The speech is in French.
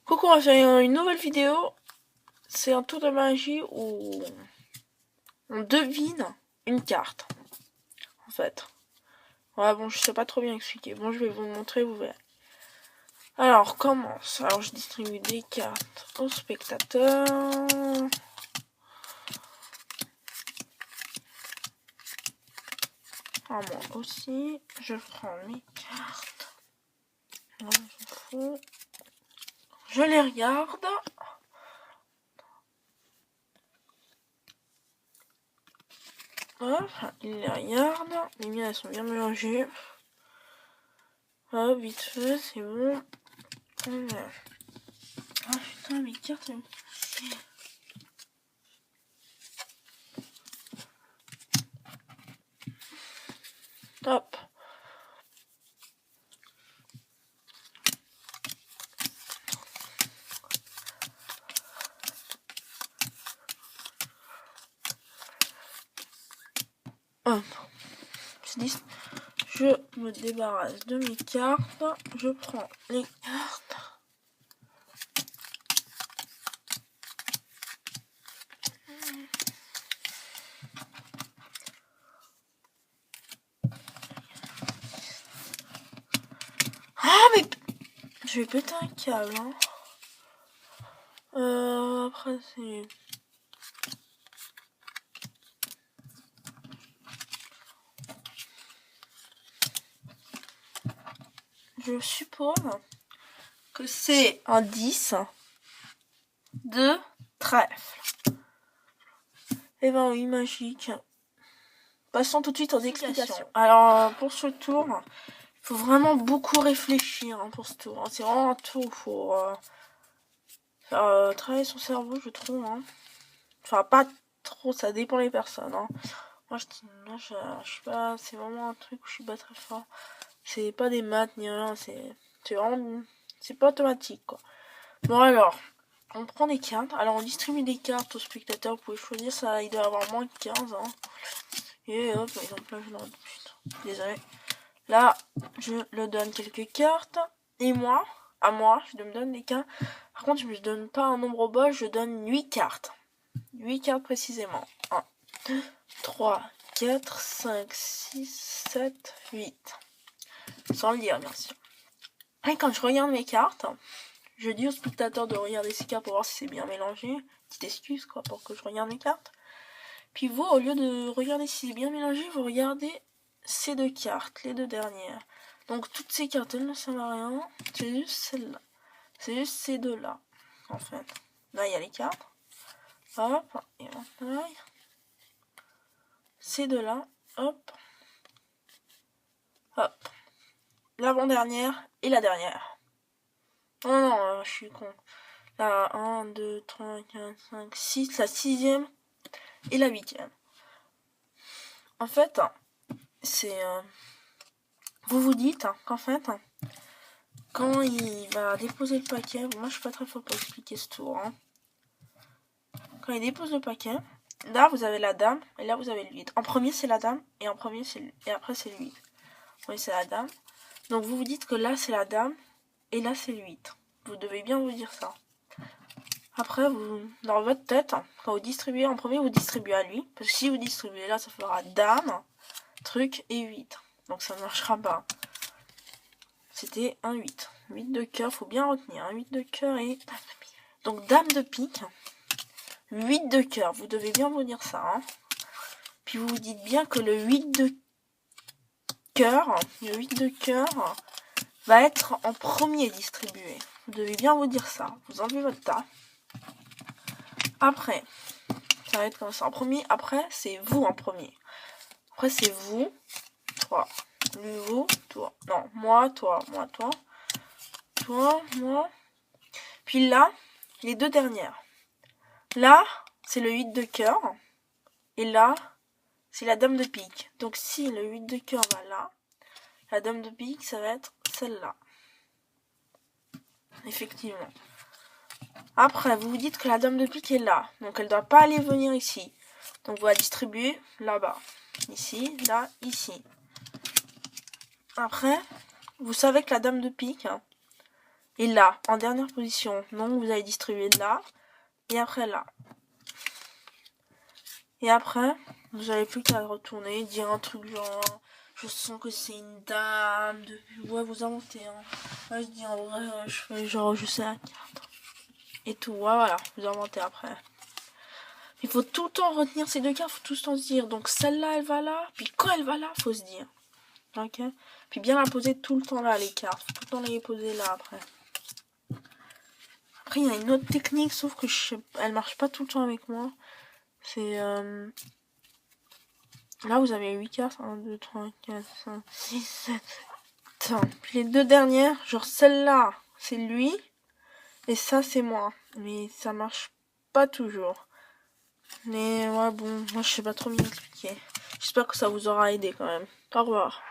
Coucou, on va faire une nouvelle vidéo. C'est un tour de magie où on devine une carte. En fait. Ouais, bon, je sais pas trop bien expliquer. Bon, je vais vous montrer, vous verrez. Alors, on commence. Alors, je distribue des cartes aux spectateurs. À moi aussi. Je prends mes cartes. Non, je m'en fous. Je les regarde. Hop, il les regarde. Les miennes, elles sont bien mélangées. Hop, vite fait, c'est bon. Ah putain, mes cartes, hop. Hop. Je me débarrasse de mes cartes. Je prends les cartes. Ah mais je vais péter un câble. Hein. Après c'est... Je suppose que c'est un 10 de trèfle. Et ben oui, magique. Passons tout de suite aux explications. Alors, pour ce tour, il faut vraiment beaucoup réfléchir hein, pour ce tour. Hein. C'est vraiment un tour où il faut faire travailler son cerveau, je trouve. Hein. Enfin, pas trop, ça dépend des personnes. Hein. Moi, je suis pas... C'est vraiment un truc où je suis pas très fort. C'est pas des maths ni rien, c'est vraiment... C'est pas automatique, quoi. Bon, alors, on prend des cartes. Alors, on distribue des cartes aux spectateurs. Vous pouvez choisir, ça, il doit y avoir moins de 15, hein. Et hop, par exemple, là, je donne... Putain, désolé. Là, je le donne quelques cartes. Et moi, à moi, je me donne des cartes. Par contre, je donne pas un nombre au bas, je donne 8 cartes. 8 cartes précisément. 1, 2, 3, 4, 5, 6, 7, 8. Sans le dire, bien sûr. Et quand je regarde mes cartes, je dis au spectateur de regarder ses cartes pour voir si c'est bien mélangé. Petite excuse, quoi, pour que je regarde mes cartes. Puis vous, au lieu de regarder si c'est bien mélangé, vous regardez ces deux cartes, les deux dernières. Donc toutes ces cartes, elles ne servent à rien. C'est juste celle-là. C'est juste ces deux-là, en fait. Là, il y a les cartes. Hop, et maintenant, ces deux-là. Hop. Hop. L'avant-dernière et la dernière. Oh non, je suis con. La 1, 2, 3, 4, 5, 6, la 6e et la 8e. En fait, c'est... vous vous dites qu'en fait, quand il va déposer le paquet... Moi, je suis pas très fort pour expliquer ce tour. Hein. Quand il dépose le paquet, là, vous avez la dame et là, vous avez le 8. En premier, c'est la dame et en premier, et après, c'est le 8. Oui, c'est la dame. Donc, vous vous dites que là, c'est la dame et là, c'est le 8. Vous devez bien vous dire ça. Après, vous, dans votre tête, quand vous distribuez en premier, vous distribuez à lui. Parce que si vous distribuez là, ça fera dame, truc et 8. Donc ça ne marchera pas. C'était un 8. 8 de cœur, faut bien retenir. Un 8 de cœur et dame de pique. Donc dame de pique, 8 de cœur. Vous devez bien vous dire ça. Hein. Puis vous vous dites bien que le 8 de cœur, va être en premier distribué. Vous devez bien vous dire ça. Vous enlevez votre tas. Après, ça va être comme ça. En premier, après, c'est vous en premier. Après, c'est vous, toi. Vous, toi. Non, moi, toi, moi, toi. Toi, moi. Puis là, les deux dernières. Là, c'est le 8 de cœur. Et là, c'est la dame de pique. Donc, si le 8 de cœur va là, la dame de pique, ça va être celle-là. Effectivement. Après, vous vous dites que la dame de pique est là. Donc, elle ne doit pas aller venir ici. Donc, vous la distribuez là-bas. Ici, là, ici. Après, vous savez que la dame de pique, Et là, en dernière position, non, vous allez distribuer là. Et après là. Et après, vous n'avez plus qu'à retourner, dire un truc genre, je sens que c'est une dame, ouais, vous inventez, hein. Ouais, je dis en vrai, je fais genre, je sais la carte. Et tout, ouais, voilà, vous inventez après. Il faut tout le temps retenir ces deux cartes, il faut tout le temps se dire, donc celle-là, elle va là, puis quand elle va là, faut se dire. Ok? Puis bien la poser tout le temps là, les cartes, faut tout le temps les poser là après. Après, il y a une autre technique, sauf que elle marche pas tout le temps avec moi. C'est... Là, vous avez 8 cartes. 1, 2, 3, 4, 5, 6, 7. Puis les deux dernières, genre celle-là, c'est lui. Et ça, c'est moi. Mais ça marche pas toujours. Mais ouais, bon, moi, je sais pas trop m'expliquer. J'espère que ça vous aura aidé quand même. Au revoir.